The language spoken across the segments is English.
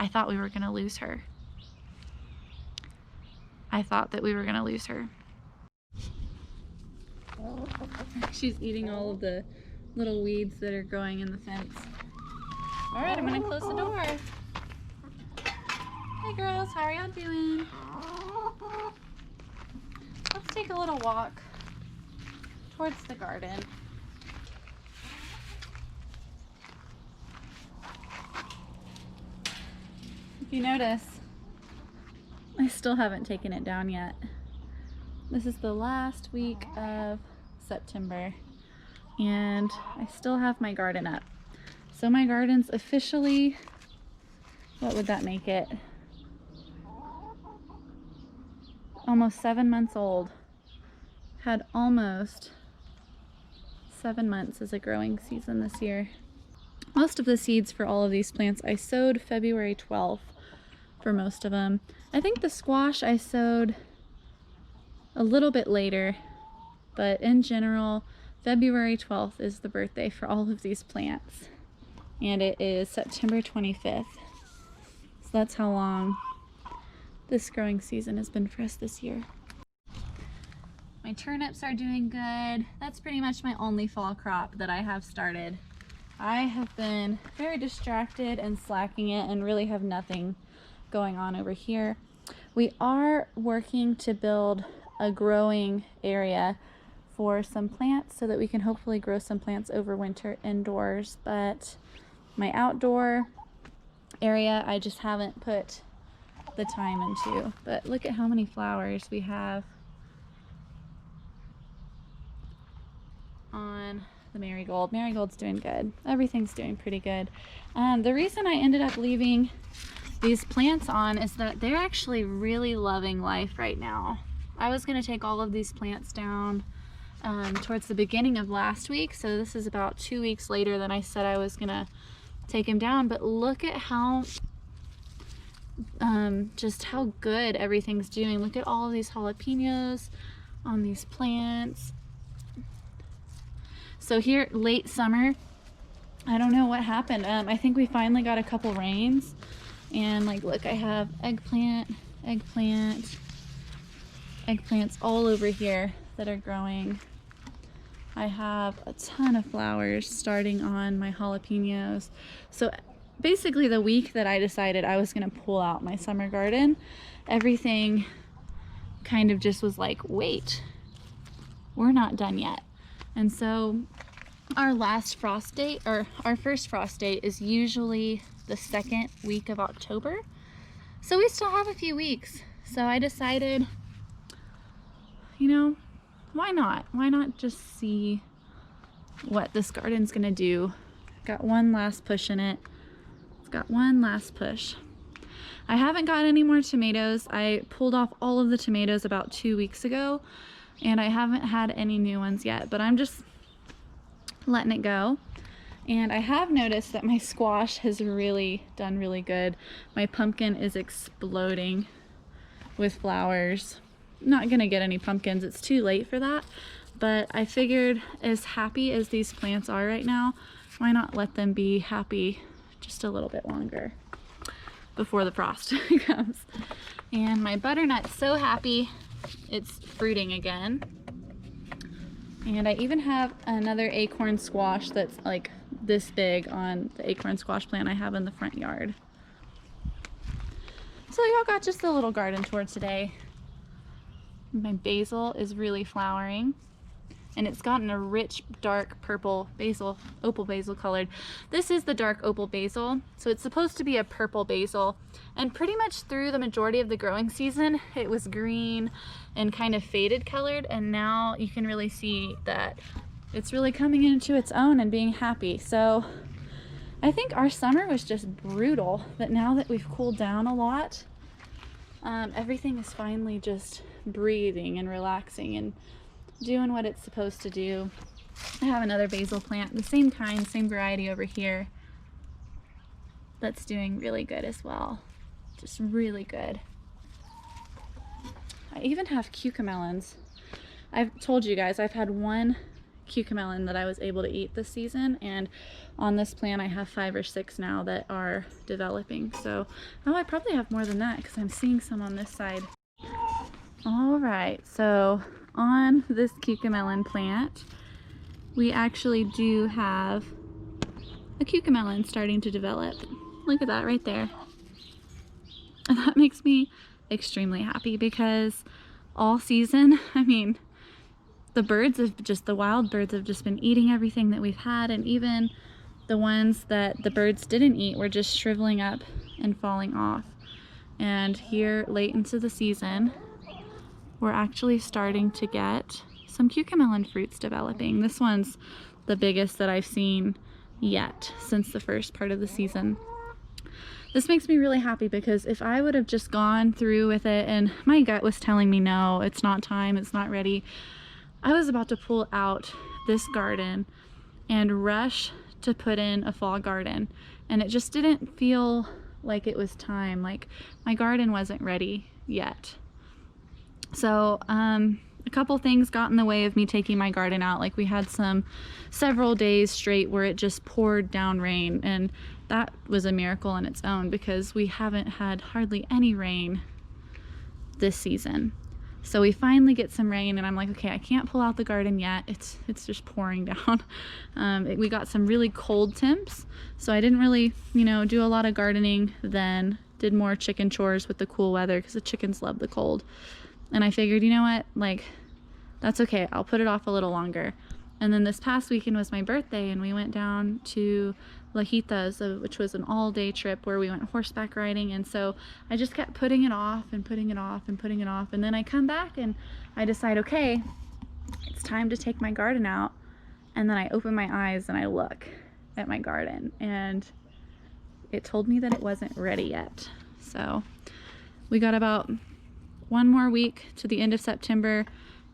I thought we were gonna lose her. I thought that we were gonna lose her. She's eating all of the little weeds that are growing in the fence. All right, I'm gonna close the door. Hey girls, how are y'all doing? Let's take a little walk towards the garden. If you notice, I still haven't taken it down yet. This is the last week of September and I still have my garden up. So my garden's officially, what would that make it? Almost 7 months old. Had almost 7 months as a growing season this year. Most of the seeds for all of these plants I sowed February 12th for most of them. I think the squash I sowed a little bit later, but in general, February 12th is the birthday for all of these plants. And it is September 25th. So that's how long this growing season has been for us this year. My turnips are doing good. That's pretty much my only fall crop that I have started. I have been very distracted and slacking it and really have nothing going on over here. We are working to build a growing area for some plants so that we can hopefully grow some plants over winter indoors, but my outdoor area I just haven't put the time into. But look at how many flowers we have on the marigold. Marigold's doing good. Everything's doing pretty good. The reason I ended up leaving these plants on is that they're actually really loving life right now. I was going to take all of these plants down towards the beginning of last week, so this is about 2 weeks later than I said I was going to take them down, but look at how just how good everything's doing. Look at all of these jalapenos on these plants. So here, late summer, I don't know what happened. I think we finally got a couple rains, and like, look, I have eggplants all over here that are growing. I have a ton of flowers starting on my jalapenos. So basically the week that I decided I was gonna pull out my summer garden, everything kind of just was like, wait, we're not done yet. And so our last frost date, or our first frost date, is usually the second week of October. So we still have a few weeks. So I decided, you know, why not? Why not just see what this garden's gonna do? Got one last push in it. It's got one last push. I haven't got any more tomatoes. I pulled off all of the tomatoes about 2 weeks ago, and I haven't had any new ones yet, but I'm just letting it go. And I have noticed that my squash has really done really good. My pumpkin is exploding with flowers. Not gonna get any pumpkins, it's too late for that, but I figured, as happy as these plants are right now, why not let them be happy just a little bit longer before the frost comes. And my butternut's so happy it's fruiting again. And I even have another acorn squash that's like this big on the acorn squash plant I have in the front yard. So y'all got just a little garden tour today. My basil is really flowering, and it's gotten a rich dark purple basil, opal basil colored. This is the dark opal basil, so it's supposed to be a purple basil, and pretty much through the majority of the growing season it was green and kind of faded colored, and now you can really see that it's really coming into its own and being happy. So I think our summer was just brutal, but now that we've cooled down a lot, everything is finally just breathing and relaxing and doing what it's supposed to do. I have another basil plant, the same kind, same variety over here, that's doing really good as well. Just really good. I even have cucamelons. I've told you guys I've had one cucamelon that I was able to eat this season, and on this plant I have 5 or 6 now that are developing. So, oh, I probably have more than that because I'm seeing some on this side. All right, so on this cucamelon plant, we actually do have a cucamelon starting to develop. Look at that right there. And that makes me extremely happy because all season, I mean, the wild birds have just been eating everything that we've had, and even the ones that the birds didn't eat were just shriveling up and falling off. And here late into the season, we're actually starting to get some cucamelon fruits developing. This one's the biggest that I've seen yet since the first part of the season. This makes me really happy because if I would have just gone through with it and my gut was telling me no, it's not time, it's not ready, I was about to pull out this garden and rush to put in a fall garden, and it just didn't feel like it was time. Like my garden wasn't ready yet. So a couple things got in the way of me taking my garden out. Like we had several days straight where it just poured down rain, and that was a miracle on its own because we haven't had hardly any rain this season. So we finally get some rain, and I'm like, okay, I can't pull out the garden yet. It's just pouring down. We got some really cold temps, so I didn't really, do a lot of gardening then. Did more chicken chores with the cool weather because the chickens love the cold. And I figured, you know what, like, that's okay. I'll put it off a little longer. And then this past weekend was my birthday, and we went down to Lajitas, which was an all-day trip where we went horseback riding. And so I just kept putting it off and putting it off and putting it off. And then I come back and I decide, okay, it's time to take my garden out. And then I open my eyes and I look at my garden, and it told me that it wasn't ready yet. So we got about 1 more week to the end of September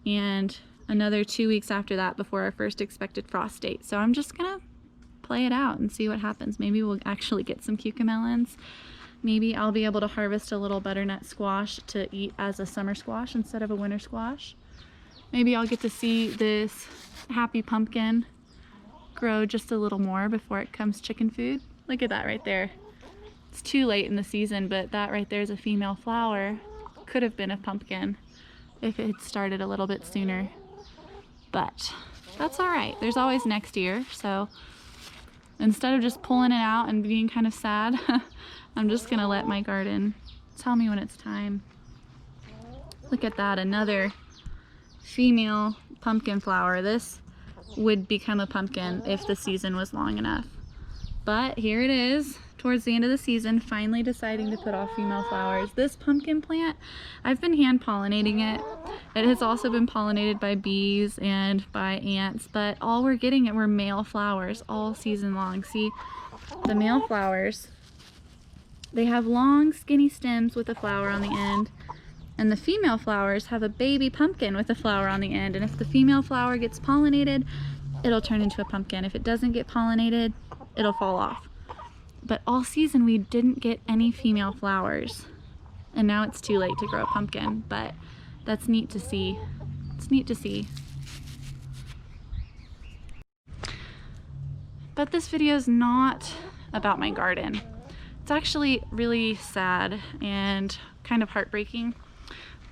and another 2 weeks after that before our first expected frost date. So I'm just gonna play it out and see what happens. Maybe we'll actually get some cucamelons. Maybe I'll be able to harvest a little butternut squash to eat as a summer squash instead of a winter squash. Maybe I'll get to see this happy pumpkin grow just a little more before it comes chicken food. Look at that right there. It's too late in the season, but that right there is a female flower. Could have been a pumpkin if it had started a little bit sooner, but that's all right. There's always next year. So instead of just pulling it out and being kind of sad, I'm just gonna let my garden tell me when it's time. Look at that, another female pumpkin flower. This would become a pumpkin if the season was long enough, but here it is towards the end of the season, finally deciding to put off female flowers. This pumpkin plant, I've been hand pollinating it. It has also been pollinated by bees and by ants, but all we're getting were male flowers all season long. See, the male flowers, they have long skinny stems with a flower on the end, and the female flowers have a baby pumpkin with a flower on the end. And if the female flower gets pollinated, it'll turn into a pumpkin. If it doesn't get pollinated, it'll fall off. But all season we didn't get any female flowers, and now it's too late to grow a pumpkin, but that's neat to see. It's neat to see. But this video is not about my garden. It's actually really sad and kind of heartbreaking,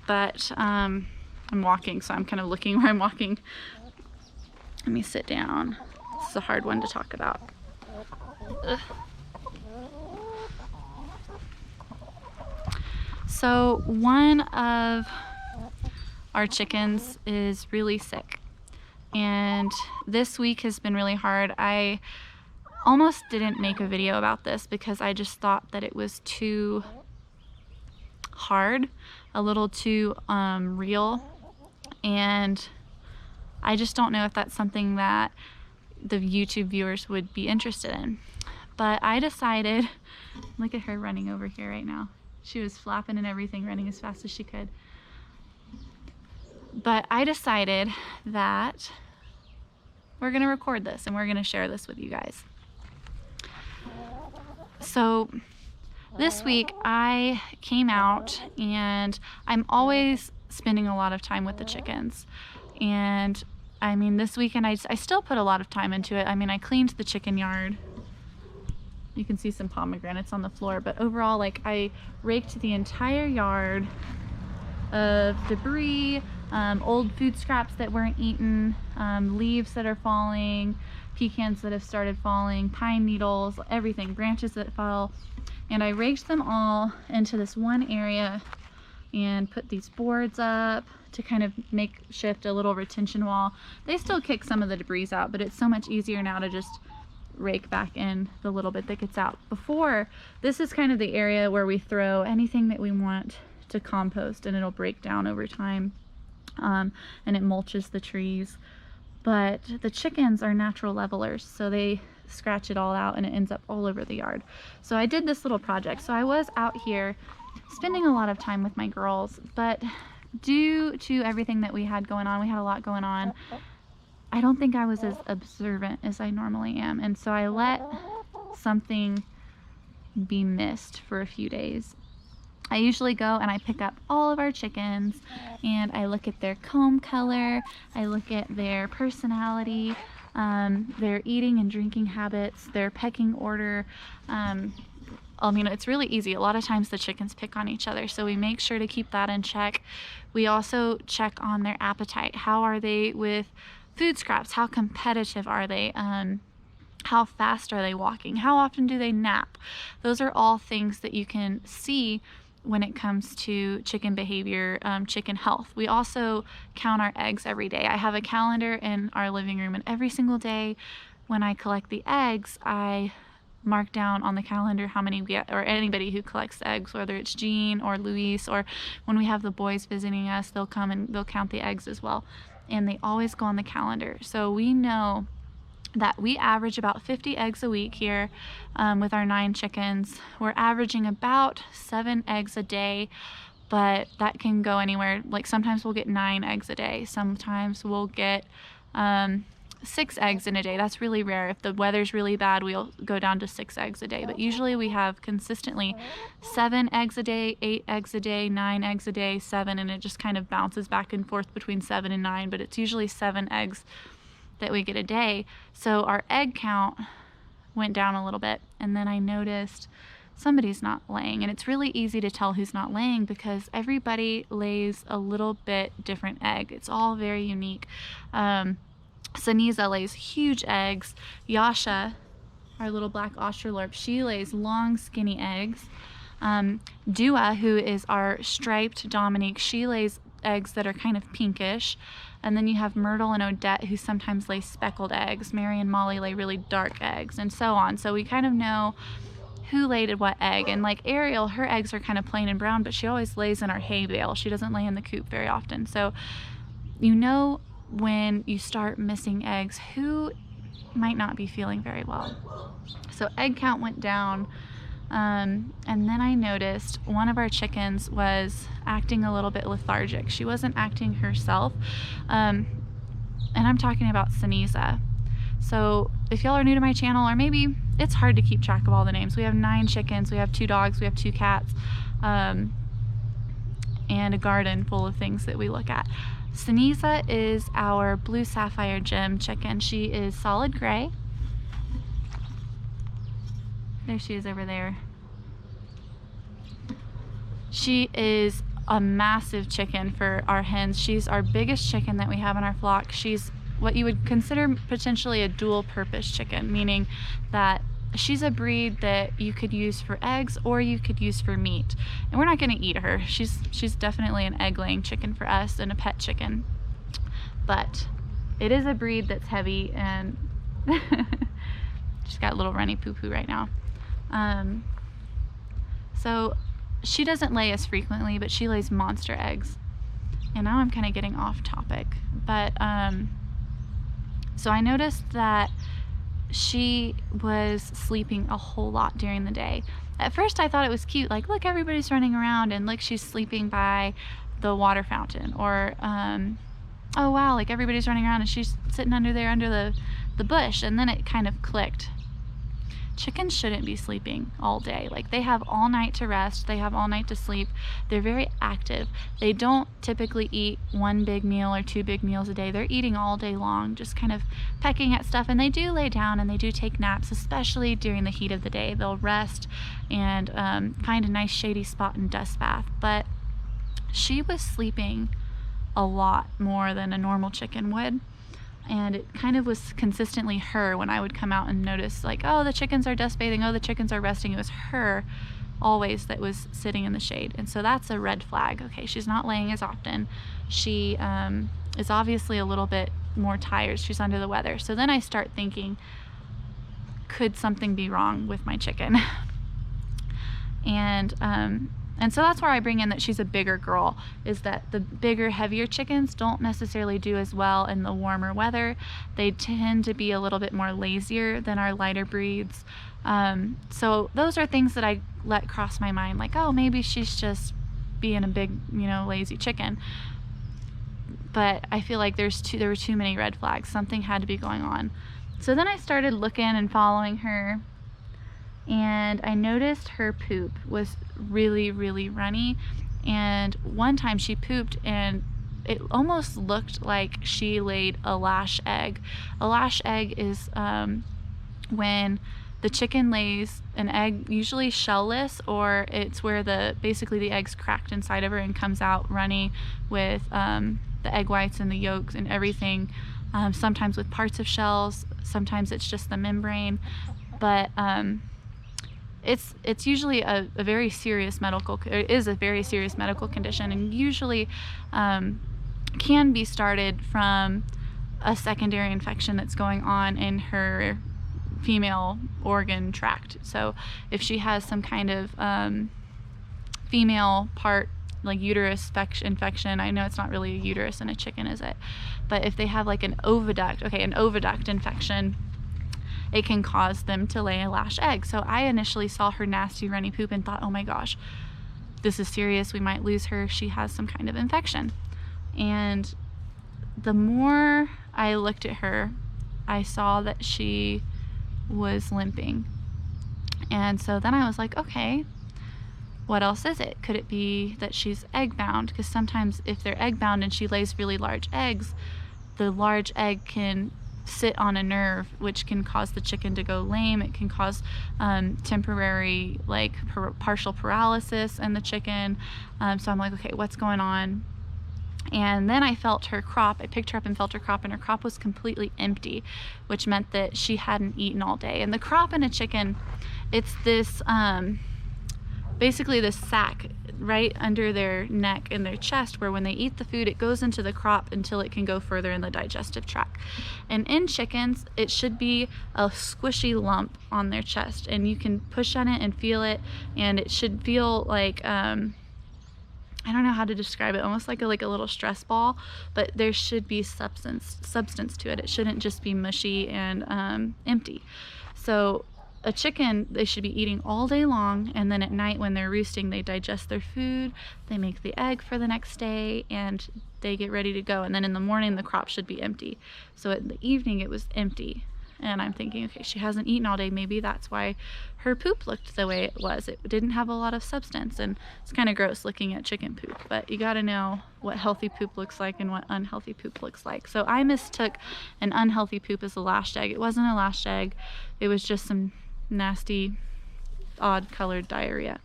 but I'm walking, so I'm kind of looking where I'm walking. Let me sit down. This is a hard one to talk about. Ugh. So one of our chickens is really sick, and this week has been really hard. I almost didn't make a video about this because I just thought that it was too hard, a little too real, and I just don't know if that's something that the YouTube viewers would be interested in. But I decided, look at her running over here right now. She was flapping and everything, running as fast as she could. But I decided that we're gonna record this and we're gonna share this with you guys. So this week I came out, and I'm always spending a lot of time with the chickens, and I mean, this weekend I still put a lot of time into it. I mean, I cleaned the chicken yard. You can see some pomegranates on the floor, but overall, like, I raked the entire yard of debris, old food scraps that weren't eaten, leaves that are falling, pecans that have started falling, pine needles, everything, branches that fell. And I raked them all into this one area and put these boards up to kind of shift a little retention wall. They still kick some of the debris out, but it's so much easier now to just rake back in the little bit that gets out. Before, this is kind of the area where we throw anything that we want to compost, and it'll break down over time, and it mulches the trees. But the chickens are natural levelers, so they scratch it all out and it ends up all over the yard. So I did this little project. So I was out here spending a lot of time with my girls, but due to everything that we had going on, we had a lot going on, I don't think I was as observant as I normally am. And so I let something be missed for a few days. I usually go and I pick up all of our chickens and I look at their comb color, I look at their personality, their eating and drinking habits, their pecking order. I mean, it's really easy. A lot of times the chickens pick on each other, so we make sure to keep that in check. We also check on their appetite. How are they with food scraps? How competitive are they? How fast are they walking? How often do they nap? Those are all things that you can see when it comes to chicken behavior, chicken health. We also count our eggs every day. I have a calendar in our living room, and every single day when I collect the eggs, I mark down on the calendar how many we get, or anybody who collects eggs, whether it's Jean or Luis, or when we have the boys visiting us, they'll come and they'll count the eggs as well. And they always go on the calendar. So we know that we average about 50 eggs a week here with our 9 chickens. We're averaging about 7 eggs a day, but that can go anywhere. Like sometimes we'll get 9 eggs a day. Sometimes we'll get 6 eggs in a day. That's really rare. If the weather's really bad, we'll go down to 6 eggs a day. But usually we have consistently 7 eggs a day, 8 eggs a day, 9 eggs a day, 7, and it just kind of bounces back and forth between 7 and 9, but it's usually 7 eggs that we get a day. So our egg count went down a little bit, and then I noticed somebody's not laying, and it's really easy to tell who's not laying because everybody lays a little bit different egg. It's all very unique. Ceniza lays huge eggs. Yasha, our little black Australorp, she lays long skinny eggs. Dua, who is our striped Dominique, she lays eggs that are kind of pinkish. And then you have Myrtle and Odette, who sometimes lay speckled eggs. Mary and Molly lay really dark eggs, and so on. So we kind of know who laid what egg. And like Ariel, her eggs are kind of plain and brown, but she always lays in our hay bale. She doesn't lay in the coop very often. So you know when you start missing eggs who might not be feeling very well. So egg count went down. And then I noticed one of our chickens was acting a little bit lethargic. She wasn't acting herself. And I'm talking about Ceniza. So if y'all are new to my channel, or maybe it's hard to keep track of all the names. We have 9 chickens, we have 2 dogs, we have 2 cats, and a garden full of things that we look at. Ceniza is our Blue Sapphire Gem chicken. She is solid gray. There she is over there. She is a massive chicken for our hens. She's our biggest chicken that we have in our flock. She's what you would consider potentially a dual purpose chicken, meaning that she's a breed that you could use for eggs or you could use for meat. And we're not gonna eat her. She's definitely an egg laying chicken for us and a pet chicken. But it is a breed that's heavy, and she's got a little runny poo-poo right now. So she doesn't lay as frequently, but she lays monster eggs. And now I'm kind of getting off topic, but so I noticed that she was sleeping a whole lot during the day. At first I thought it was cute, like look, everybody's running around and like she's sleeping by the water fountain, or oh wow, like everybody's running around and she's sitting under there under the bush. And then it kind of clicked. chickens shouldn't be sleeping all day. Like, they have all night to rest, they have all night to sleep. They're very active. They don't typically eat one big meal or two big meals a day. They're eating all day long, just kind of pecking at stuff. And they do lay down and they do take naps, especially during the heat of the day. They'll rest and find a nice shady spot and dust bath. But she was sleeping a lot more than a normal chicken would. And it kind of was consistently her when I would come out and notice, like, oh, the chickens are dust bathing, oh, the chickens are resting. It was her always that was sitting in the shade. And so that's a red flag. Okay, she's not laying as often. She is obviously a little bit more tired. She's under the weather. So then I start thinking, could something be wrong with my chicken? And so that's where I bring in that she's a bigger girl, is that the bigger, heavier chickens don't necessarily do as well in the warmer weather. They tend to be a little bit more lazier than our lighter breeds. So those are things that I let cross my mind, like, oh, maybe she's just being a big, lazy chicken. But I feel like there were too many red flags. Something had to be going on. So then I started looking and following her, and I noticed her poop was really, really runny. And one time she pooped and it almost looked like she laid a lash egg. A lash egg is when the chicken lays an egg, usually shellless, or it's where basically the egg's cracked inside of her and comes out runny with the egg whites and the yolks and everything. Sometimes with parts of shells, sometimes it's just the membrane. But it's usually a very serious medical condition, and usually can be started from a secondary infection that's going on in her female organ tract. So if she has some kind of female part, like uterus infection, I know it's not really a uterus in a chicken, is it? But if they have like an oviduct infection, it can cause them to lay a lash egg. So I initially saw her nasty runny poop and thought, oh my gosh, this is serious, we might lose her, she has some kind of infection. And the more I looked at her, I saw that she was limping. And so then I was like, okay, what else is it? Could it be that she's egg bound? Because sometimes if they're egg bound and she lays really large eggs, the large egg can sit on a nerve, which can cause the chicken to go lame. It can cause temporary, like, partial paralysis in the chicken. So I'm like, okay, what's going on? And then I felt her crop. I picked her up and felt her crop, and her crop was completely empty, which meant that she hadn't eaten all day. And the crop in a chicken, it's this basically this sac right under their neck and their chest, where when they eat the food, it goes into the crop until it can go further in the digestive tract. And in chickens, it should be a squishy lump on their chest, and you can push on it and feel it, and it should feel like I don't know how to describe it, almost like a little stress ball, but there should be substance to it. It shouldn't just be mushy and empty. So a chicken, they should be eating all day long, and then at night when they're roosting, they digest their food, they make the egg for the next day, and they get ready to go. And then in the morning, the crop should be empty. So in the evening, it was empty. And I'm thinking, okay, she hasn't eaten all day. Maybe that's why her poop looked the way it was. It didn't have a lot of substance, and it's kind of gross looking at chicken poop, but you gotta know what healthy poop looks like and what unhealthy poop looks like. So I mistook an unhealthy poop as a lashed egg. It wasn't a lashed egg. It was just some nasty, odd colored diarrhea.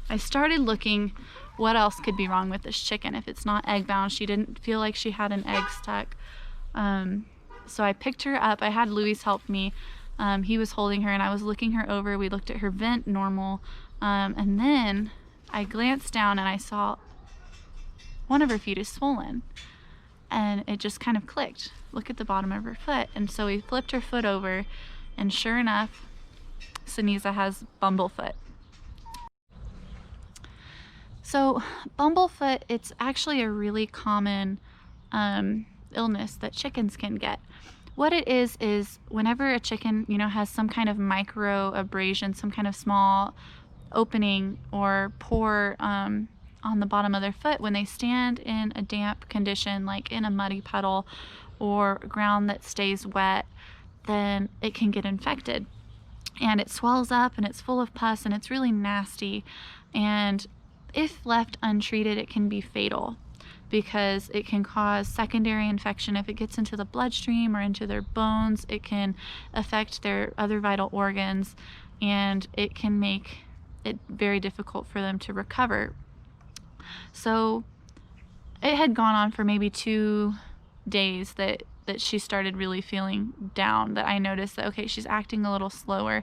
I started looking what else could be wrong with this chicken. If it's not egg bound, she didn't feel like she had an egg stuck. So I picked her up. I had Louis help me. He was holding her, and I was looking her over. We looked at her vent, normal. And then I glanced down and I saw one of her feet is swollen. And it just kind of clicked. Look at the bottom of her foot. And so we flipped her foot over, and sure enough, Ceniza has Bumblefoot. So Bumblefoot, it's actually a really common illness that chickens can get. What it is whenever a chicken, has some kind of micro abrasion, some kind of small opening or pore on the bottom of their foot, when they stand in a damp condition, like in a muddy puddle or ground that stays wet, then it can get infected. and it swells up and it's full of pus and it's really nasty. And if left untreated, it can be fatal because it can cause secondary infection. If it gets into the bloodstream or into their bones, it can affect their other vital organs, and it can make it very difficult for them to recover. So it had gone on for maybe 2 days that she started really feeling down, that I noticed that, okay, she's acting a little slower.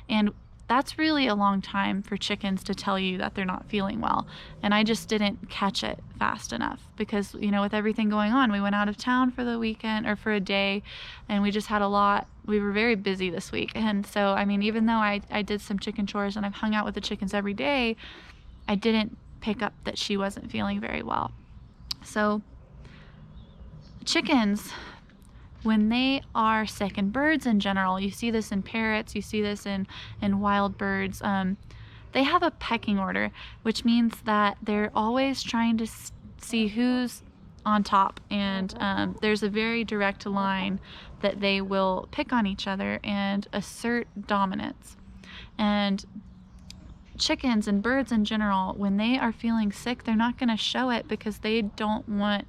And that's really a long time for chickens to tell you that they're not feeling well. And I just didn't catch it fast enough because, you know, with everything going on, we went out of town for the weekend or for a day, and we just had a lot. We were very busy this week. And so, I mean, even though I did some chicken chores and I've hung out with the chickens every day, I didn't pick up that she wasn't feeling very well. So chickens, when they are sick, and birds in general, you see this in parrots, you see this in wild birds, they have a pecking order, which means that they're always trying to see who's on top, and there's a very direct line that they will pick on each other and assert dominance. And chickens and birds in general, when they are feeling sick, they're not going to show it because they don't want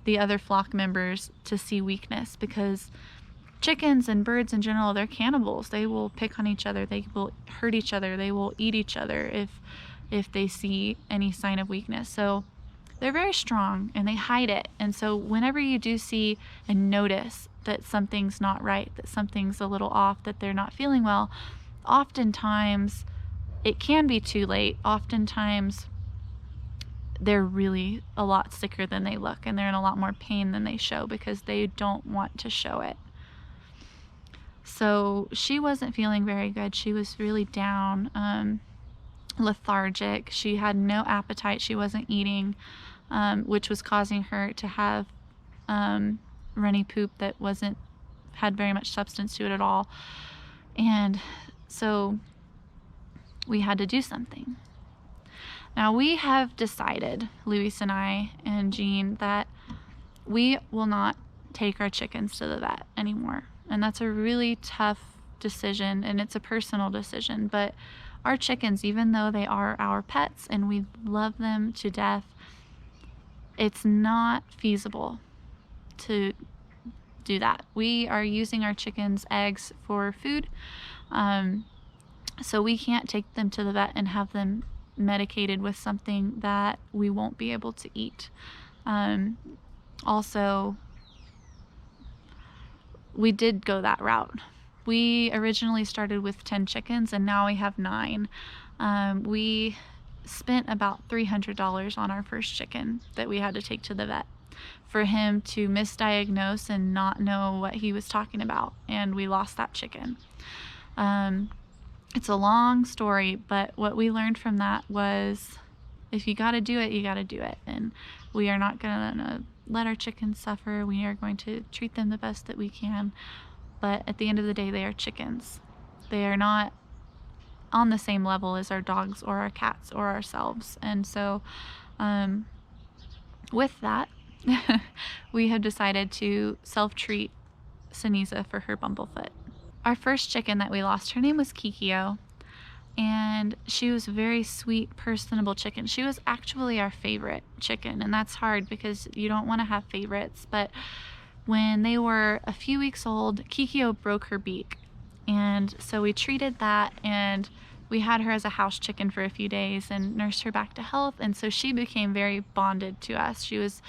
the other flock members to see weakness, because chickens and birds in general, they're cannibals. They will pick on each other, they will hurt each other, they will eat each other if they see any sign of weakness. So they're very strong and they hide it. And so whenever you do see and notice that something's not right, that something's a little off, that they're not feeling well, oftentimes it can be too late. Oftentimes they're really a lot sicker than they look, and they're in a lot more pain than they show because they don't want to show it. So she wasn't feeling very good. She was really down, lethargic. She had no appetite. She wasn't eating, which was causing her to have runny poop that had very much substance to it at all. And so we had to do something. Now we have decided, Luis and I and Jean, that we will not take our chickens to the vet anymore. And that's a really tough decision, and it's a personal decision. But our chickens, even though they are our pets and we love them to death, it's not feasible to do that. We are using our chickens' eggs for food. So we can't take them to the vet and have them medicated with something that we won't be able to eat. Also, we did go that route. We originally started with 10 chickens and now we have 9. We spent about $300 on our first chicken that we had to take to the vet for him to misdiagnose and not know what he was talking about, and we lost that chicken. It's a long story, but what we learned from that was, if you got to do it, you got to do it. And we are not going to let our chickens suffer. We are going to treat them the best that we can. But at the end of the day, they are chickens. They are not on the same level as our dogs or our cats or ourselves. And so with that, we have decided to self-treat Ceniza for her Bumblefoot. Our first chicken that we lost, her name was Kikio, and she was a very sweet, personable chicken. She was actually our favorite chicken, and that's hard because you don't want to have favorites. But when they were a few weeks old, Kikio broke her beak, and so we treated that, and we had her as a house chicken for a few days and nursed her back to health. And so she became very bonded to us. She was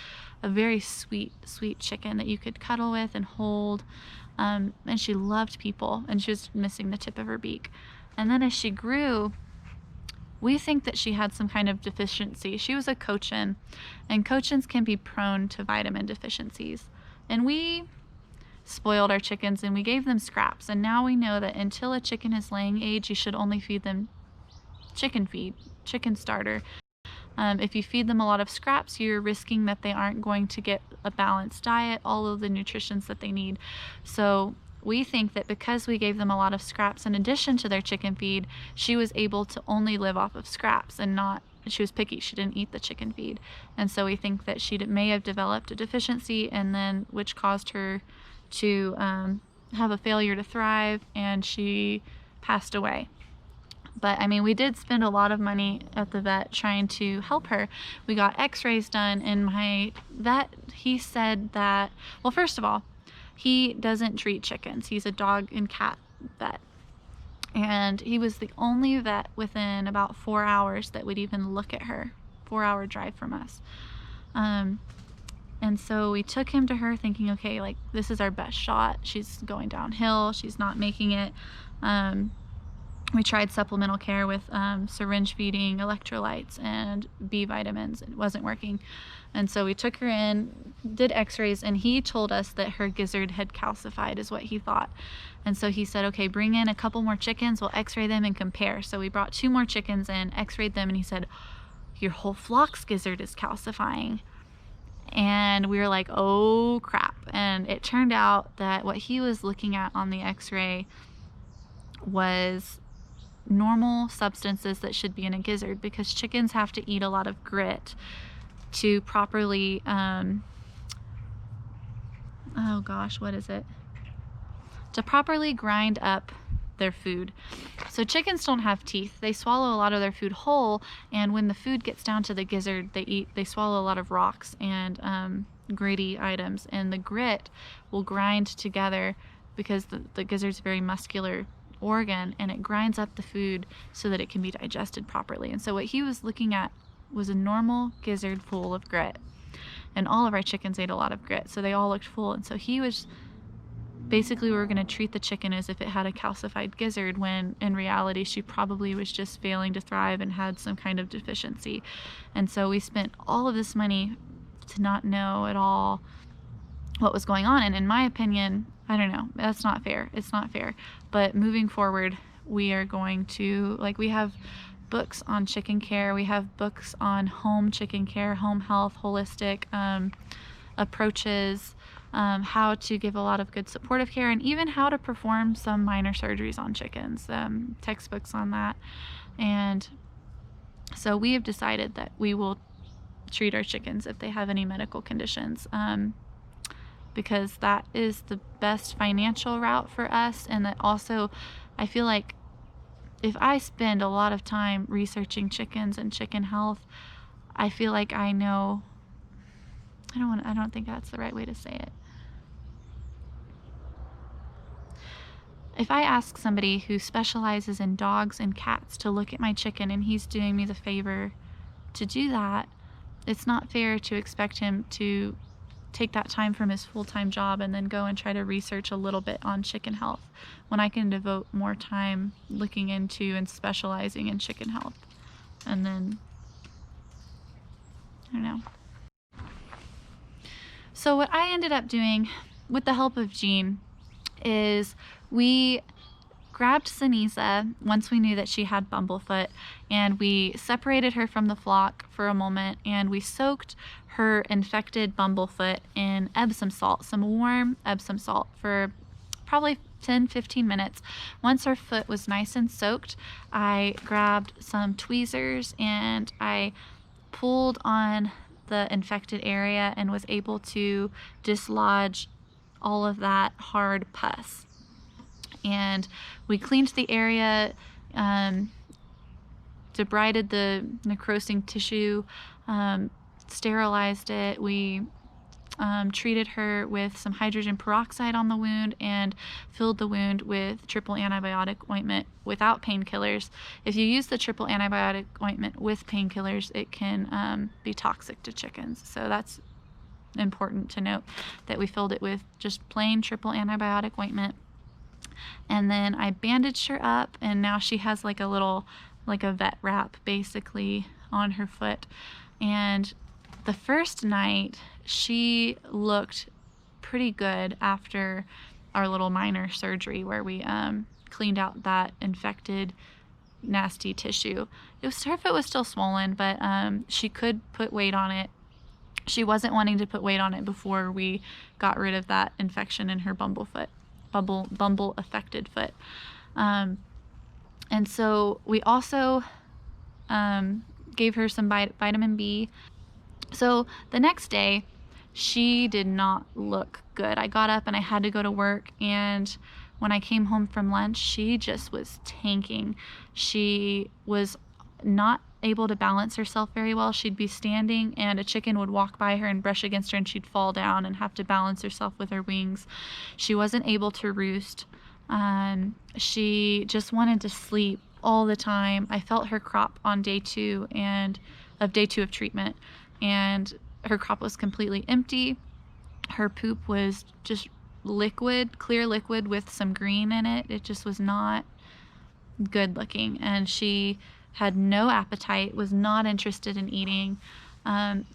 a very sweet, sweet chicken that you could cuddle with and hold. And she loved people, and she was missing the tip of her beak. And then as she grew, we think that she had some kind of deficiency. She was a cochin, and cochins can be prone to vitamin deficiencies. And we spoiled our chickens and we gave them scraps. And now we know that until a chicken is laying age, you should only feed them chicken feed, chicken starter. If you feed them a lot of scraps, you're risking that they aren't going to get a balanced diet, all of the nutrients that they need. So we think that because we gave them a lot of scraps in addition to their chicken feed, she was able to only live off of scraps and not, she was picky, she didn't eat the chicken feed. And so we think that she may have developed a deficiency, and then which caused her to have a failure to thrive, and she passed away. But I mean, we did spend a lot of money at the vet trying to help her. We got x-rays done, and my vet, he said that, well, first of all, he doesn't treat chickens. He's a dog and cat vet. And he was the only vet within about 4 hours that would even look at her. 4-hour drive from us. And so we took him to her thinking, okay, like, this is our best shot. She's going downhill. She's not making it. We tried supplemental care with syringe feeding, electrolytes, and B vitamins. It wasn't working. And so we took her in, did x-rays, and he told us that her gizzard had calcified is what he thought. And so he said, okay, bring in a couple more chickens, we'll x-ray them and compare. So we brought 2 more chickens in, x-rayed them, and he said, your whole flock's gizzard is calcifying. And we were like, oh crap. And it turned out that what he was looking at on the x-ray was normal substances that should be in a gizzard, because chickens have to eat a lot of grit to properly oh gosh, what is it? To properly grind up their food. So chickens don't have teeth. They swallow a lot of their food whole, and when the food gets down to the gizzard, they swallow a lot of rocks and gritty items, and the grit will grind together because the gizzard's a very muscular organ, and it grinds up the food so that it can be digested properly. And so what he was looking at was a normal gizzard full of grit, and all of our chickens ate a lot of grit, so they all looked full. And so he was basically, we were going to treat the chicken as if it had a calcified gizzard, when in reality she probably was just failing to thrive and had some kind of deficiency. And so we spent all of this money to not know at all what was going on. And in my opinion, I don't know, that's not fair. It's not fair. But moving forward, we are going to, like, we have books on chicken care. We have books on home chicken care, home health, holistic approaches, how to give a lot of good supportive care, and even how to perform some minor surgeries on chickens, textbooks on that. And so we have decided that we will treat our chickens if they have any medical conditions, because that is the best financial route for us. And that also, I feel like if I spend a lot of time researching chickens and chicken health, I feel like I know, I don't think that's the right way to say it. If I ask somebody who specializes in dogs and cats to look at my chicken, and he's doing me the favor to do that, it's not fair to expect him to take that time from his full-time job and then go and try to research a little bit on chicken health, when I can devote more time looking into and specializing in chicken health. And then, I don't know. So what I ended up doing with the help of Jean is we grabbed Ceniza once we knew that she had Bumblefoot, and we separated her from the flock for a moment, and we soaked her infected Bumblefoot in Epsom salt, some warm Epsom salt, for probably 10-15 minutes. Once her foot was nice and soaked, I grabbed some tweezers and I pulled on the infected area and was able to dislodge all of that hard pus. And we cleaned the area, debrided the necrosing tissue, sterilized it. We treated her with some hydrogen peroxide on the wound and filled the wound with triple antibiotic ointment without painkillers. If you use the triple antibiotic ointment with painkillers, it can be toxic to chickens. So that's important to note, that we filled it with just plain triple antibiotic ointment. And then I bandaged her up, and now she has like a little, like a vet wrap basically on her foot. And the first night she looked pretty good after our little minor surgery where we cleaned out that infected nasty tissue. Her foot was still swollen, but she could put weight on it. She wasn't wanting to put weight on it before we got rid of that infection in her Bumblefoot. Bumble affected foot. And so we also gave her some vitamin B. So the next day she did not look good. I got up and I had to go to work, and when I came home from lunch, she just was tanking. She was not able to balance herself very well. She'd be standing and a chicken would walk by her and brush against her and she'd fall down and have to balance herself with her wings. She wasn't able to roost. She just wanted to sleep all the time. I felt her crop on day 2 of treatment, and her crop was completely empty. Her poop was just liquid, clear liquid with some green in it. It just was not good looking, and she had no appetite, was not interested in eating, and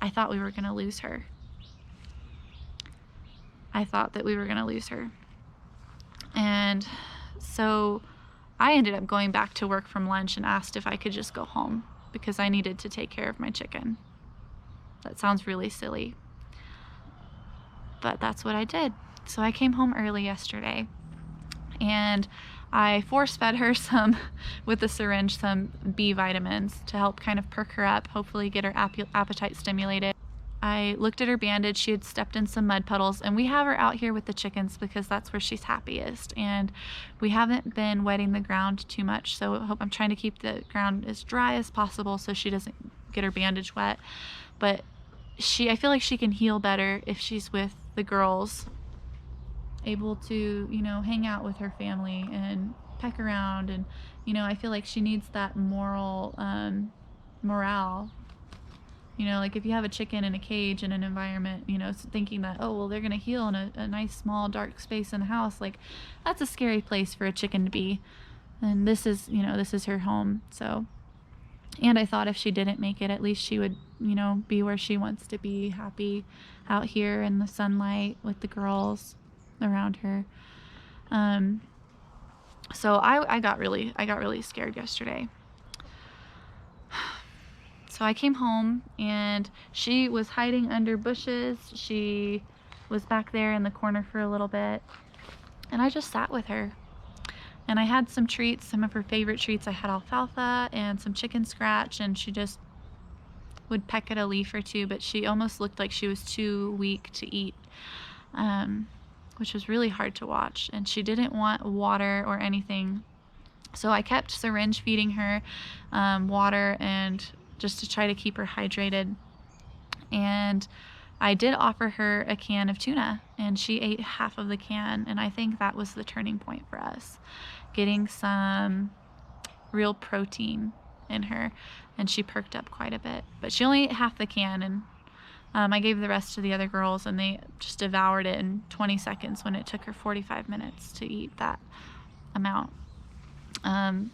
I thought we were going to lose her. I thought that we were going to lose her. And so I ended up going back to work from lunch and asked if I could just go home because I needed to take care of my chicken. That sounds really silly, but that's what I did. So I came home early yesterday and I force-fed her with a syringe, some B vitamins to help kind of perk her up, hopefully get her appetite stimulated. I looked at her bandage. She had stepped in some mud puddles, and we have her out here with the chickens because that's where she's happiest, and we haven't been wetting the ground too much, so I'm trying to keep the ground as dry as possible so she doesn't get her bandage wet. But I feel like she can heal better if she's with the girls, able to, hang out with her family and peck around, and I feel like she needs that morale. Like if you have a chicken in a cage in an environment, thinking that, oh, well, they're going to heal in a nice, small, dark space in the house, like that's a scary place for a chicken to be. And this is her home. So, and I thought if she didn't make it, at least she would, be where she wants to be, happy out here in the sunlight with the girls around her. So I got really scared yesterday. So I came home and she was hiding under bushes. She was back there in the corner for a little bit, and I just sat with her. And I had some treats, some of her favorite treats. I had alfalfa and some chicken scratch, and she just would peck at a leaf or two, but she almost looked like she was too weak to eat, which was really hard to watch. And she didn't want water or anything. So I kept syringe feeding her water and just to try to keep her hydrated. And I did offer her a can of tuna, and she ate half of the can, and I think that was the turning point for us, getting some real protein in her, and she perked up quite a bit. But she only ate half the can, and I gave the rest to the other girls, and they just devoured it in 20 seconds when it took her 45 minutes to eat that amount.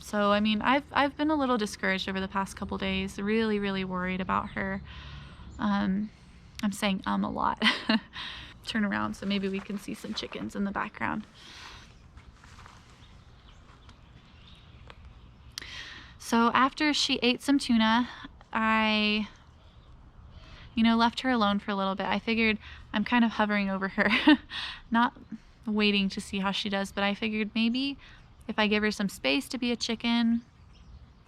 So I mean, I've been a little discouraged over the past couple days, really worried about her. I'm saying a lot. Turn around so maybe we can see some chickens in the background. So after she ate some tuna, I left her alone for a little bit. I figured I'm kind of hovering over her, not waiting to see how she does, but I figured maybe if I give her some space to be a chicken,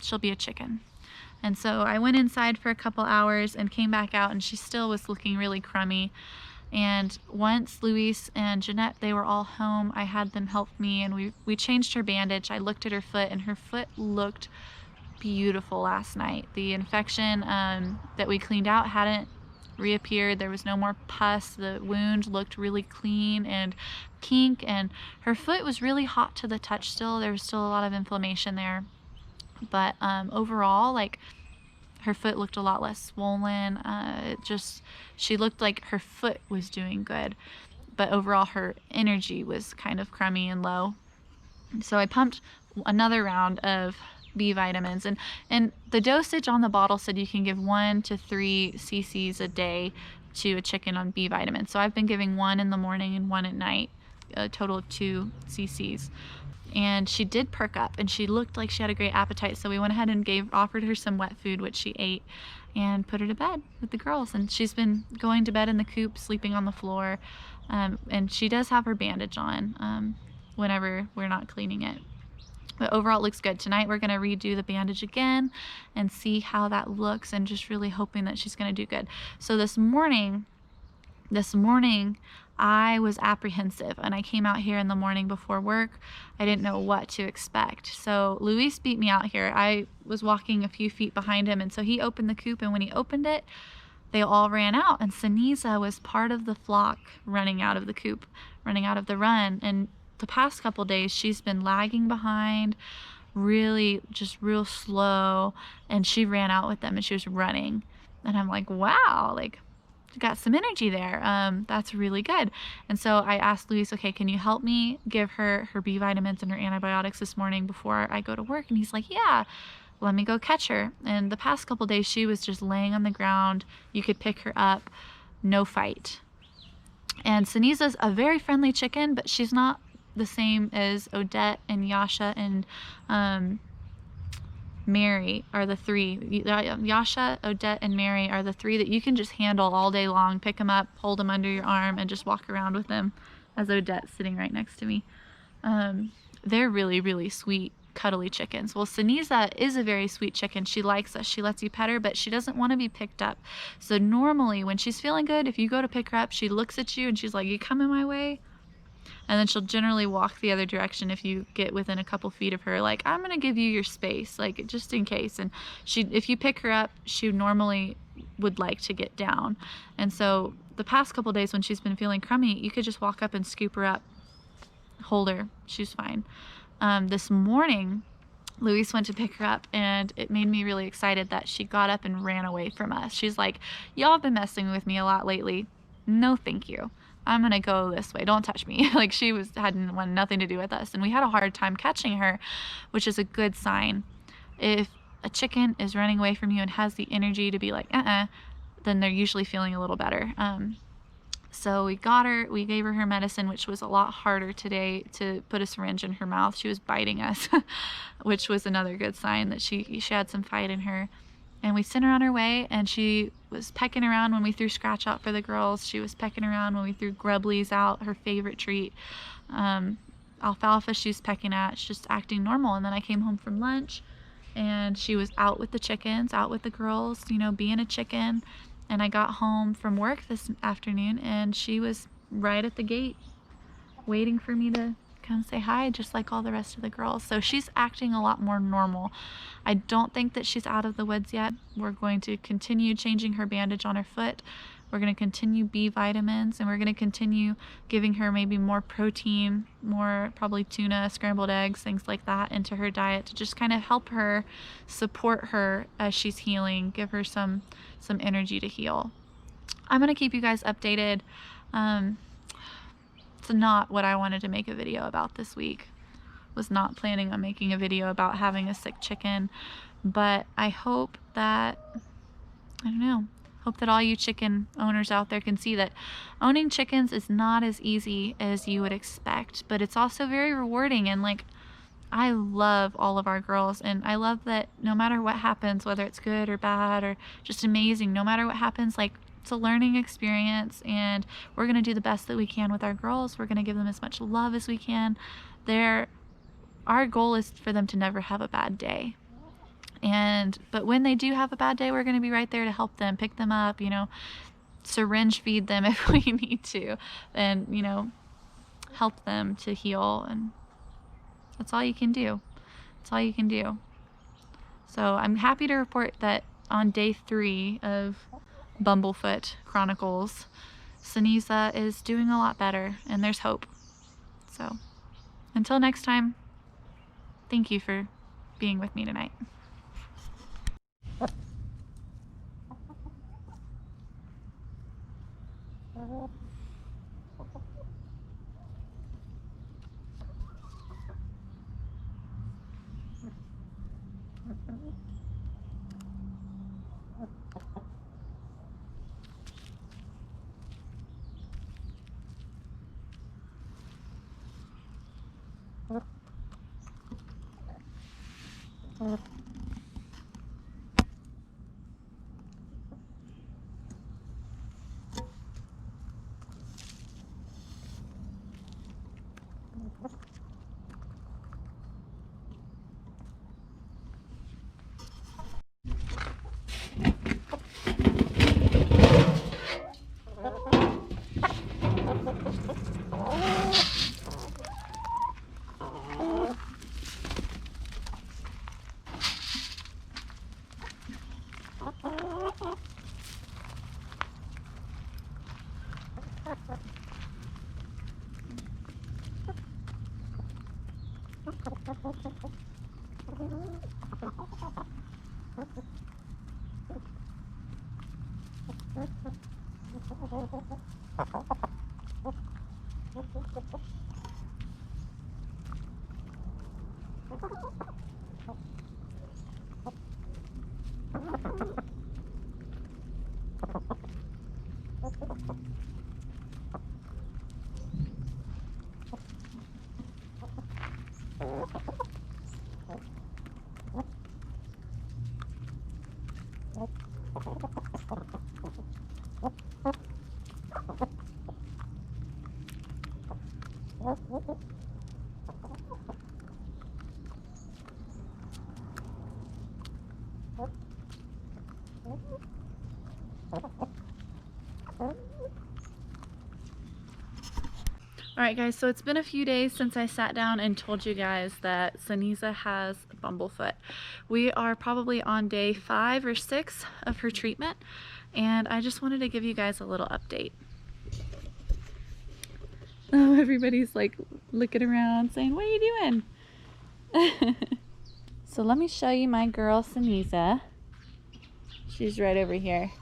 she'll be a chicken. And so I went inside for a couple hours and came back out, and she still was looking really crummy. And once Luis and Jeanette, they were all home, I had them help me, and we changed her bandage. I looked at her foot, and her foot looked beautiful last night. The infection that we cleaned out hadn't reappeared. There was no more pus. The wound looked really clean and pink, and her foot was really hot to the touch still. There was still a lot of inflammation there, but overall, like, her foot looked a lot less swollen. She looked like her foot was doing good, but overall her energy was kind of crummy and low. So I pumped another round of B vitamins, and the dosage on the bottle said you can give 1 to 3 cc's a day to a chicken on B vitamins. So I've been giving 1 in the morning and 1 at night, a total of 2 cc's. And she did perk up, and she looked like she had a great appetite. So we went ahead and offered her some wet food, which she ate, and put her to bed with the girls. And she's been going to bed in the coop, sleeping on the floor, and she does have her bandage on whenever we're not cleaning it. But overall, it looks good. Tonight, we're going to redo the bandage again and see how that looks, and just really hoping that she's going to do good. So this morning, This morning, I was apprehensive, and I came out here in the morning before work. I didn't know what to expect. So Luis beat me out here. I was walking a few feet behind him, and so he opened the coop, and when he opened it, they all ran out, and Ceniza was part of the flock running out of the coop, running out of the run. And the past couple days, she's been lagging behind, really just real slow, and she ran out with them, and she was running. And I'm like, wow, like, got some energy there. That's really good. And so I asked Luis, okay, can you help me give her her B vitamins and her antibiotics this morning before I go to work? And he's like, yeah, let me go catch her. And the past couple days, she was just laying on the ground. You could pick her up, no fight. And Ceniza's a very friendly chicken, but she's not the same as Odette and Yasha and Mary are the three. Yasha, Odette, and Mary are the three that you can just handle all day long. Pick them up, hold them under your arm, and just walk around with them, as Odette's sitting right next to me. They're really, really sweet, cuddly chickens. Well, Ceniza is a very sweet chicken. She likes us. She lets you pet her, but she doesn't want to be picked up. So normally when she's feeling good, if you go to pick her up, she looks at you and she's like, you coming my way? And then she'll generally walk the other direction if you get within a couple feet of her, like, I'm gonna give you your space, like, just in case. And if you pick her up, she normally would like to get down. And so the past couple days when she's been feeling crummy, you could just walk up and scoop her up, hold her, she's fine. This morning, Luis went to pick her up, and it made me really excited that she got up and ran away from us. She's like, y'all have been messing with me a lot lately. No, thank you. I'm gonna go this way. Don't touch me. Like, she had nothing to do with us, and we had a hard time catching her, which is a good sign. If a chicken is running away from you and has the energy to be like, then they're usually feeling a little better. So we got her, we gave her her medicine, which was a lot harder today to put a syringe in her mouth. She was biting us, which was another good sign that she had some fight in her. And we sent her on her way, and she was pecking around when we threw scratch out for the girls. She was pecking around when we threw grubblies out, her favorite treat. Alfalfa she was pecking at. She's just acting normal. And then I came home from lunch, and she was out with the chickens, out with the girls, you know, being a chicken. And I got home from work this afternoon, and she was right at the gate waiting for me to come say hi, just like all the rest of the girls. So she's acting a lot more normal. I don't think that she's out of the woods yet. We're going to continue changing her bandage on her foot. We're going to continue B vitamins, and we're going to continue giving her maybe more protein, more probably tuna, scrambled eggs, things like that into her diet to just kind of help her, support her as she's healing, give her some energy to heal. I'm going to keep you guys updated. It's not what I wanted to make a video about this week. Was not planning on making a video about having a sick chicken, but I hope that, I don't know, hope that all you chicken owners out there can see that owning chickens is not as easy as you would expect, but it's also very rewarding. And like, I love all of our girls, and I love that no matter what happens, whether it's good or bad or just amazing, no matter what happens, like, it's a learning experience, and we're going to do the best that we can with our girls. We're going to give them as much love as we can. Our goal is for them to never have a bad day. But when they do have a bad day, we're going to be right there to help them, pick them up, you know, syringe feed them if we need to, and, you know, help them to heal. And that's all you can do. That's all you can do. So I'm happy to report that on day 3 of Bumblefoot Chronicles, Ceniza is doing a lot better, and there's hope. So until next time, thank you for being with me tonight. Alright guys, so it's been a few days since I sat down and told you guys that Ceniza has Bumblefoot. We are probably on day 5 or 6 of her treatment, and I just wanted to give you guys a little update. Oh, everybody's like looking around saying, what are you doing? So let me show you my girl Ceniza. She's right over here.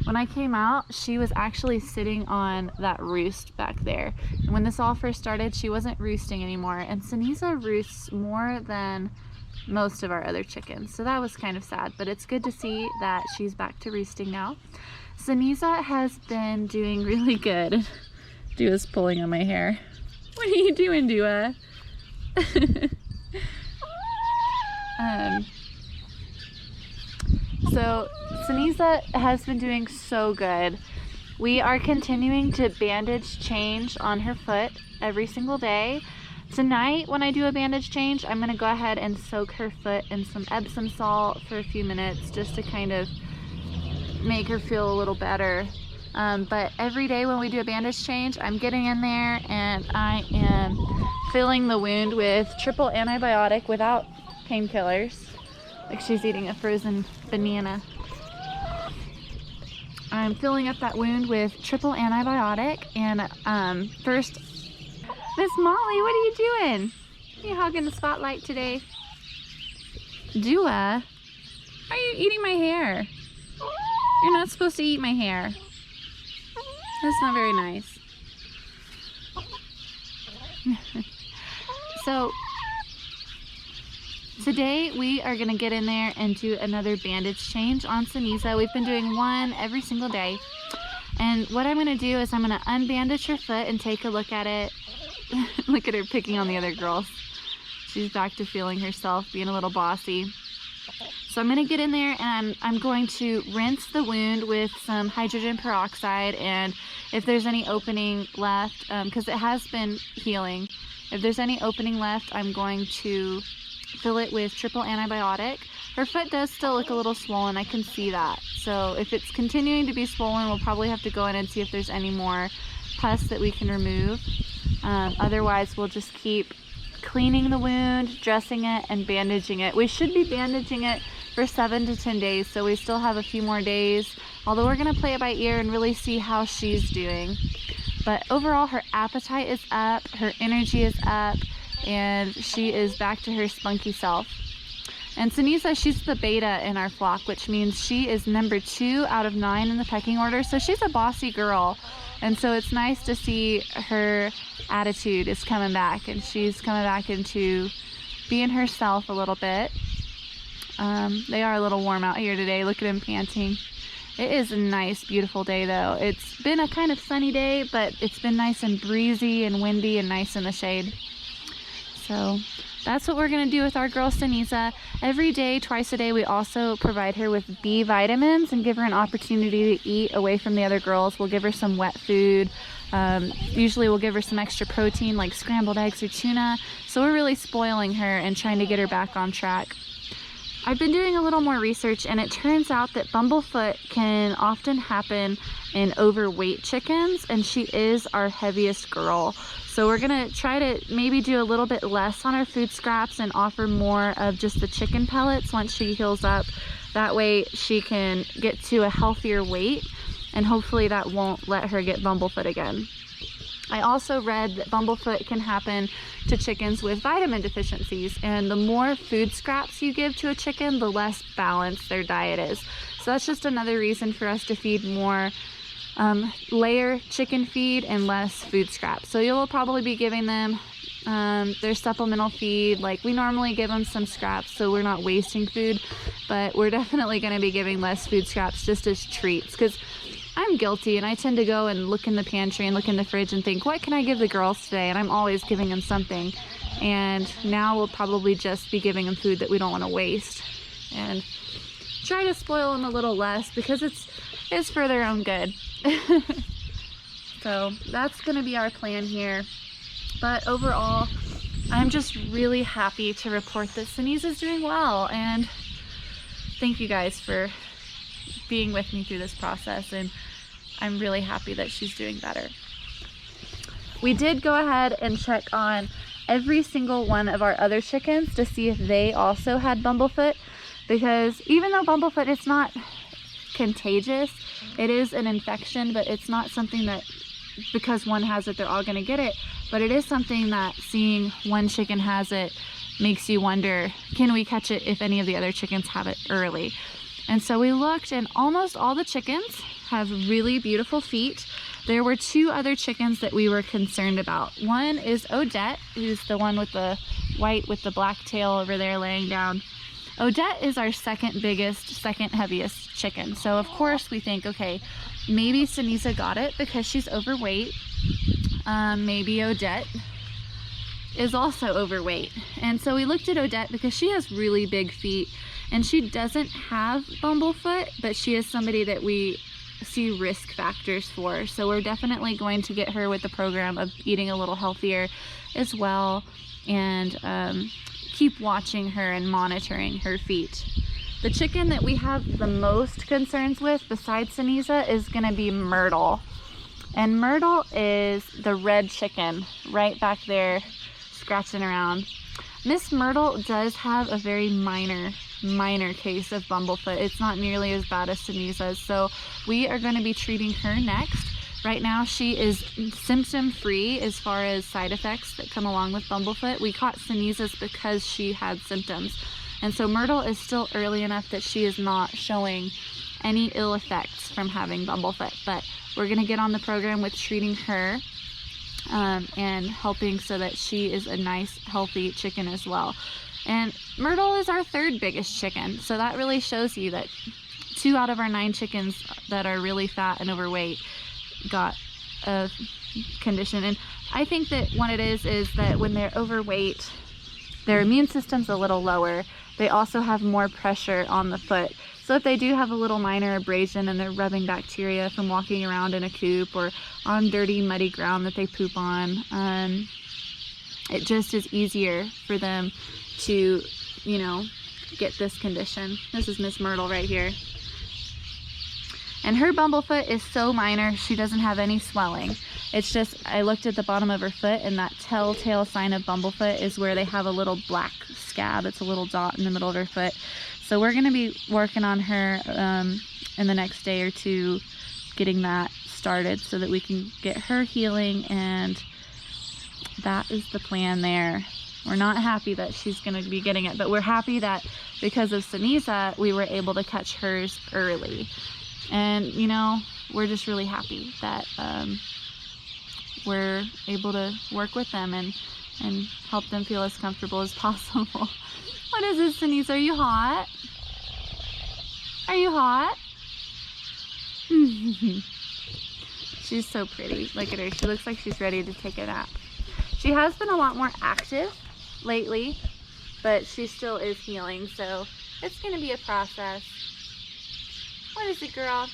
When I came out, she was actually sitting on that roost back there. And when this all first started, she wasn't roosting anymore. And Ceniza roosts more than most of our other chickens. So that was kind of sad, but it's good to see that she's back to roosting now. Ceniza has been doing really good. Dua's pulling on my hair. What are you doing, Dua? So Ceniza has been doing so good. We are continuing to bandage change on her foot every single day. Tonight, when I do a bandage change, I'm going to go ahead and soak her foot in some Epsom salt for a few minutes just to kind of make her feel a little better. But every day when we do a bandage change, I'm getting in there and I am filling the wound with triple antibiotic without painkillers. Like she's eating a frozen banana. I'm filling up that wound with triple antibiotic, and first, Miss Molly, what are you doing? Are you hogging the spotlight today? Dua, why are you eating my hair? You're not supposed to eat my hair. That's not very nice. So today we are going to get in there and do another bandage change on Ceniza. We've been doing one every single day. And what I'm going to do is I'm going to unbandage her foot and take a look at it. Look at her picking on the other girls. She's back to feeling herself, being a little bossy. So I'm going to get in there and I'm going to rinse the wound with some hydrogen peroxide, and if there's any opening left, because it has been healing, if there's any opening left, I'm going to fill it with triple antibiotic. Her foot does still look a little swollen, I can see that. So if it's continuing to be swollen, we'll probably have to go in and see if there's any more pus that we can remove. Otherwise, we'll just keep cleaning the wound, dressing it, and bandaging it. We should be bandaging it for 7 to 10 days, so we still have a few more days, although we're going to play it by ear and really see how she's doing. But overall, her appetite is up, her energy is up, and she is back to her spunky self. And Ceniza, she's the beta in our flock, which means she is number 2 out of 9 in the pecking order, so she's a bossy girl. And so it's nice to see her attitude is coming back, and she's coming back into being herself a little bit. They are a little warm out here today. Look at him panting. It is a nice, beautiful day though. It's been a kind of sunny day, but it's been nice and breezy and windy and nice in the shade. So that's what we're going to do with our girl Ceniza. Every day, twice a day, we also provide her with B vitamins and give her an opportunity to eat away from the other girls. We'll give her some wet food. Usually we'll give her some extra protein like scrambled eggs or tuna. So we're really spoiling her and trying to get her back on track. I've been doing a little more research, and it turns out that Bumblefoot can often happen in overweight chickens, and she is our heaviest girl. So we're gonna try to maybe do a little bit less on our food scraps and offer more of just the chicken pellets once she heals up. That way she can get to a healthier weight, and hopefully that won't let her get Bumblefoot again. I also read that Bumblefoot can happen to chickens with vitamin deficiencies, and the more food scraps you give to a chicken, the less balanced their diet is. So that's just another reason for us to feed more layer chicken feed and less food scraps. So you'll probably be giving them their supplemental feed. Like, we normally give them some scraps so we're not wasting food, but we're definitely going to be giving less food scraps just as treats, because I'm guilty and I tend to go and look in the pantry and look in the fridge and think, what can I give the girls today? And I'm always giving them something. And now we'll probably just be giving them food that we don't want to waste, and try to spoil them a little less because it's for their own good. So that's going to be our plan here. But overall, I'm just really happy to report that Ceniza's doing well, and thank you guys for being with me through this process, and I'm really happy that she's doing better. We did go ahead and check on every single one of our other chickens to see if they also had Bumblefoot, because even though Bumblefoot is not contagious, it is an infection, but it's not something that because one has it they're all going to get it. But it is something that seeing one chicken has it makes you wonder, can we catch it if any of the other chickens have it early? And so we looked, and almost all the chickens have really beautiful feet. There were 2 other chickens that we were concerned about. One is Odette, who's the one with the white with the black tail over there laying down. Odette is our second biggest, second heaviest chicken. So of course we think, okay, maybe Ceniza got it because she's overweight. Maybe Odette is also overweight. And so we looked at Odette because she has really big feet, and she doesn't have Bumblefoot, but she is somebody that we see risk factors for. So we're definitely going to get her with the program of eating a little healthier as well, and keep watching her and monitoring her feet. The chicken that we have the most concerns with besides Ceniza is going to be Myrtle. And Myrtle is the red chicken right back there scratching around. Miss Myrtle does have a very minor case of Bumblefoot. It's not nearly as bad as Ceniza's, so we are going to be treating her next. Right now she is symptom free as far as side effects that come along with Bumblefoot. We caught Ceniza's because she had symptoms, and so Myrtle is still early enough that she is not showing any ill effects from having Bumblefoot, but we're going to get on the program with treating her and helping so that she is a nice healthy chicken as well. And Myrtle is our 3rd biggest chicken, so that really shows you that 2 out of our 9 chickens that are really fat and overweight got a condition. And I think that what it is that when they're overweight, their immune system's a little lower. They also have more pressure on the foot. So if they do have a little minor abrasion and they're rubbing bacteria from walking around in a coop or on dirty, muddy ground that they poop on, it just is easier for them to, you know, get this condition. This is Miss Myrtle right here. And her Bumblefoot is so minor, she doesn't have any swelling. It's just, I looked at the bottom of her foot, and that telltale sign of Bumblefoot is where they have a little black scab. It's a little dot in the middle of her foot. So we're going to be working on her in the next day or 2, getting that started so that we can get her healing, and that is the plan there. We're not happy that she's going to be getting it, but we're happy that because of Ceniza, we were able to catch hers early. And, you know, we're just really happy that we're able to work with them and help them feel as comfortable as possible. What is this, Ceniza? Are you hot? Are you hot? She's so pretty. Look at her. She looks like she's ready to take a nap. She has been a lot more active lately, but she still is healing, so it's going to be a process. What is it, girl?